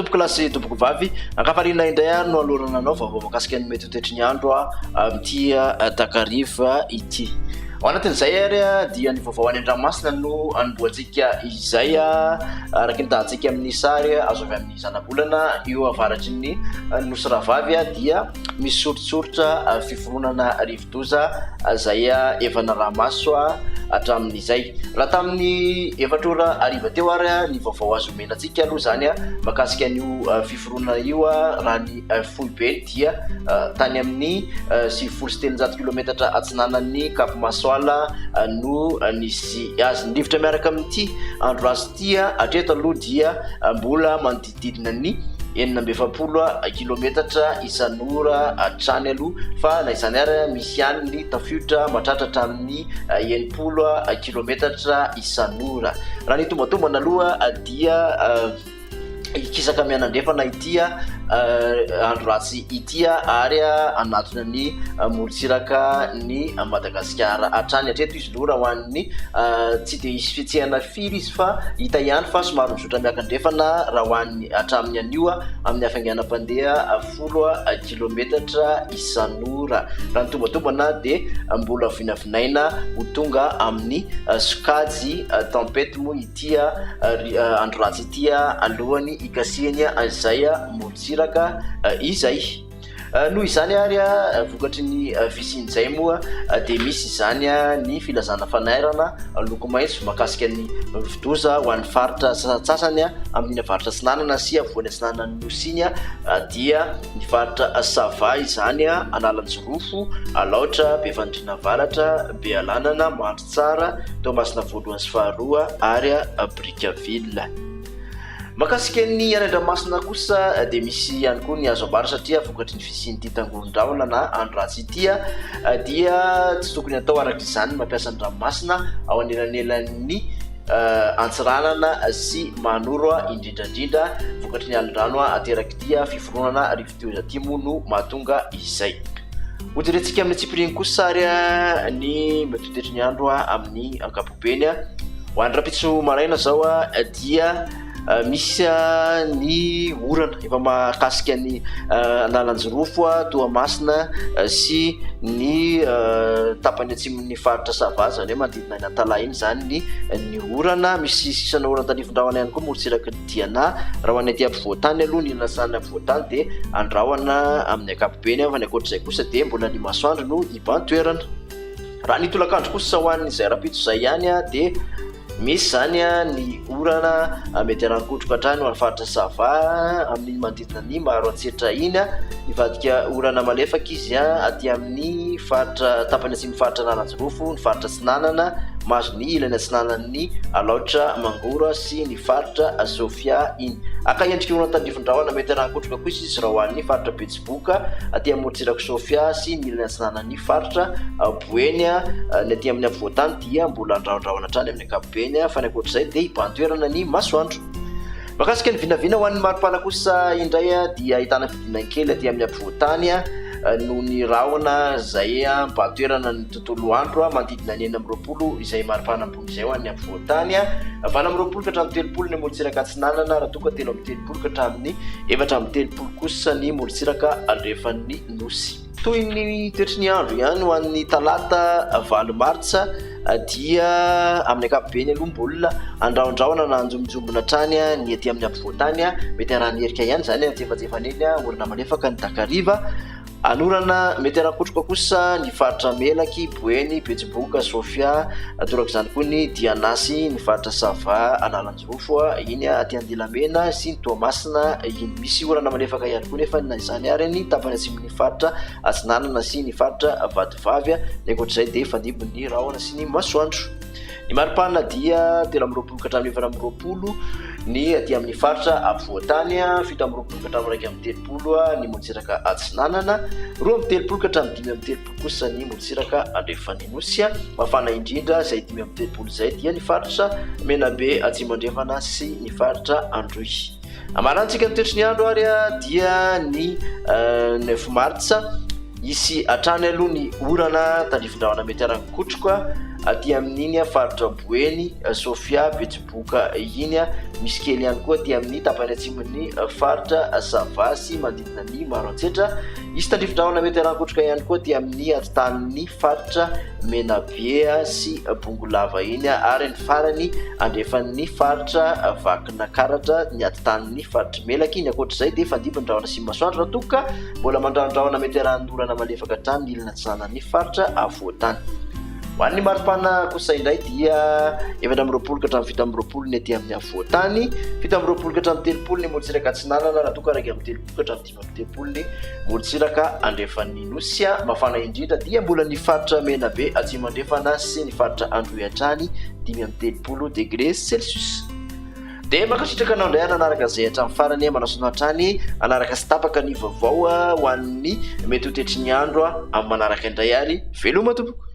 tompoko lasy tompoko vavy ankafarina indray no alorana anao vaovao makasika ny mety ho tetry ny andro amin'ity takariva ity. Ao anatin'izay ary dia ny vaovao any an-dranomasina no anomboantsika izay araka ny tahantsika amin'ny sary azo avy amin'ny zanabolana eo avaratry ny nosy ravavy dia misy soritsoritra fiforonana rivodoza izay efa naramaso hatramin'izay. Raha tamin'ny efatra ora ariva teo ary ny vaovao azo omenantsika aloha zany makasika an'io fiforonana io raha ny foibe dia tany amin'ny 700 kilometatra atsinanan'ny Kapimasoala no nisy azy ndrivotra miaraka amin'ity andro azy ity hatreto aloha dia mbola manodididina ny 700 kilometatra isan'ora hatrany aloha fa na izany ary misy ihany ny tafiotra mahatratra amin'ny 80 kilometatra isan'ora. Raha ny tombatombana aloha dia ikisaka mianandrefana ity andro ratsy ity ary anatona ny morotsiraka ny Madagasikara hatrany hatreto izy aloha raha hoan'ny tsy dia isy fihetsehana firy izy fa hita ihany fa somary mizotra miakandrefana raha hoan'ny hatramin'ny anio amin'ny hafainganam-pandeha 10 kilometatra isan'ora. Raha ny tombatombana dia mbola vinavinaina ho tonga amin'ny sokajy tempête moa ity andro ratsy ity alohany ikasihany izay morotsiraka izay. Noho izany ary vokatry ny fisian'izay moa dia misy izany ny filazana fanairana loko maitso makasika ny rivodoza ho an'ny faritra sasany amin'ny faritra Atsinanana sy avoan'ny Atsinanana Nosy iny dia ny faritra Sava izany Analanjirofo, Alaotra, Bevandriana Avaratra, Bealanana, Mandritsara, Toamasina voalohany sy faharoa ary Brickaville. Makasika ny any an-dranomasina kosa dia misy ihany koa ny azo ambara satria vokatry ny fisian'ity tangoron-drahona na andro ratsy ity dia tsy tokony atao arak'izany mampiasa ny ranomasina ao anelanelan'ny antsiranana sy manoro indrindrandrindra vokatry ny alin-drano aterak'ity fiforonana rivodoza ity moa no mahatonga izay. Hodiretsika amin'ny tsipiriny kosa ary ny mety tetry ny andro amin'ny ankapobeny ho an'ny rapitso maraina zao dia misy ny orana efa makasika ny Analanjirofo, Toamasina sy ny tapany atsimon'ny faritra Sava zany hoe manodidina ny Antala iny zany ny orana. Misy sisana orana tanivon-drahona ihany koa morotsiraka Diana raha ho any aty ampovoantany aloha ny nasany ampovoantany dia andrahona amin'ny ankapobeny fa ny ankoatr'izay kosa dia mbola ny masoandro no iban-toerana. Raha ny tolakandro kosa ho an'izay rapitso izay ihany dia misy zany ny orana mety harankotroko hatrany ho an'ny faritra Sava amin'ny manodidina ny maro antsetra iny mivadika orana malefaka izy aty amin'ny faritra tapany atsimon'ny faritra Analanjirofo, ny faritra Atsinanana, mahazo ny ilany atsinanan'ny Alaotra, Mangora sy ny faritra Sofia iny. Akaendrika orana tandrifon-drahona mety harankotroka koa izy raha ho an'ny faritra Betsiboka aty amin'ny morotsiraka Sofia sy ny ilany atsinanan'ny faritra Boeny ny aty amin'ny ampovoantany dia mbola andrahondrahona hatrany amin'ny ankapobeny fa ny ankoatr'izay dia iban-toerana ny masoandro. Makasika ny vinavina ho an'ny maripana kosa indray dia ahitana fidinana-kely aty amin'ny ampovoantany noho ny rahona izay mibahatoerana ny tontolo andro manodidina ny 420 izay maripana ambony izay ho an'ny ampovoantany 420 ka hatramin'ny 30 ny morotsiraka Atsinanana raha toa ka 330 ka hatramin'ny 430 kosa ny morotsiraka alefan'ny Nosy. Toy ny toetry ny andro ihany ho an'ny talata 9 martsa dia amin'ny ankapobeny aloha mbola andrahondrahona na anjomonjombona hatrany ny aty amin'ny ampovoantany mety arahany herika ihany zany tsefatsefaneny orana malefaka ny takariva. Anorana mety harankotroka kosa ny faritra Melaky, Boeny, Betsiboka, Sofia, torak'izany koa ny Dianasy, ny faritra Sava, Analanjirofo iny aty Andilamena sy ny Toamasina iny. Misy orana malefaka ihany koa nefa na izany ary ny tapany atsimon'ny faritra Atsinanana sy ny faritra Vadivavy ny ankoatr'izay dia fandimby rahona sy ny masoandro. Ny maripana dia 13 ka hatramin'ny 20 ny aty amin'ny faritra ampovoantany 17 ka hatramin'ny 30 ny morotsiraka Atsinanana, 12 ka hatramin'ny 5 kosa ny morotsiraka alefan'ny Nosy. Mafana indrindra izay 5 izay dia ny faritra Menabe, Atsimandrefana sy ny faritra Androy. Amarantsika ny toetry ny andro ary dia ny 9 martsa isy hatrany aloha ny orana tandrifon-drahona mety harankotroka aty amin'iny faritra Boeny, Sofia, Betsiboka iny misy kely ihany koa aty amin'ny tapany atsimon'ny faritra Savasy manodidina ny Maroantsetra. Misy tandrivi-drahona mety harankotrika ihany koa aty amin'ny antotanin'ny faritra Menabe sy Bongolava iny ary ny farany andrefan'ny faritra Vakinakaratra ny antotanin'ny faritra Melaky. Ny ankoatr'izay dia fandimby ny rahona sy masoandro raha toka mbola mandrahondrahona mety haran'olana malefaka hatrany ny ilana tsanan'ny faritra avoatany. Ho an'ny maripana kosa indray dia 7 ka hatramin'ny 7 ny aty amin'ny avoatany, 7 ka hatramin'ny 30 ny morotsiraka Atsinanana raha toka araiky amin'ny 30 ka hatramin'ny 30 ny morotsiraka andrefan'ny Nosy. Mafana indrindra dia mbola ny faritra Menabe atsimo andrefana sy ny faritra Andohiatrany 5 degré Celsius. Dia mankasitraka anao indray anaraka izay hatramin'ny farany manao hatrany anaraka sy tapaka ny vaovao ho an'ny mety ho tetry ny andro amin'ny manaraka indray ary veloma tompoko.